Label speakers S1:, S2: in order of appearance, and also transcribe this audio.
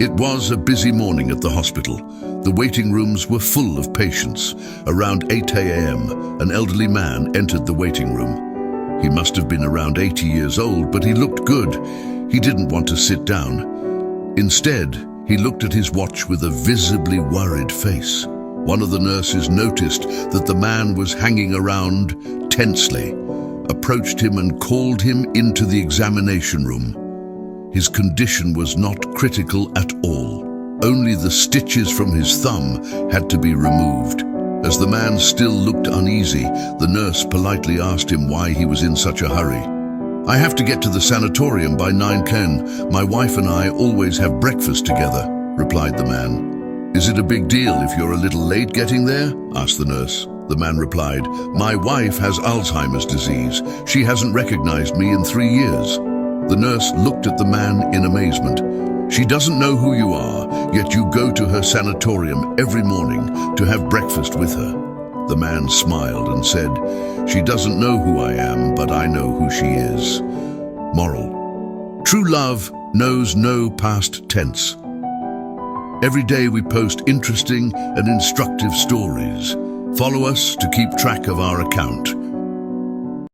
S1: It was a busy morning at the hospital. The waiting rooms were full of patients. Around 8 a.m., an elderly man entered the waiting room. He must have been around 80 years old, but he looked good. He didn't want to sit down. Instead, he looked at his watch with a visibly worried face. One of the nurses noticed that the man was hanging around tensely, approached him and called him into the examination room. His condition was not critical at all. Only the stitches from his thumb had to be removed. As the man still looked uneasy, the nurse politely asked him why he was in such a hurry. "I have to get to the sanatorium by 9:10. My wife and I always have breakfast together," replied the man. "Is it a big deal if you're a little late getting there?" asked the nurse. The man replied, "My wife has Alzheimer's disease. She hasn't recognized me in 3 years." The nurse looked at the man in amazement. "She doesn't know who you are, yet you go to her sanatorium every morning to have breakfast with her." The man smiled and said, "She doesn't know who I am, but I know who she is." Moral: true love knows no past tense. Every day we post interesting and instructive stories. Follow us to keep track of our account.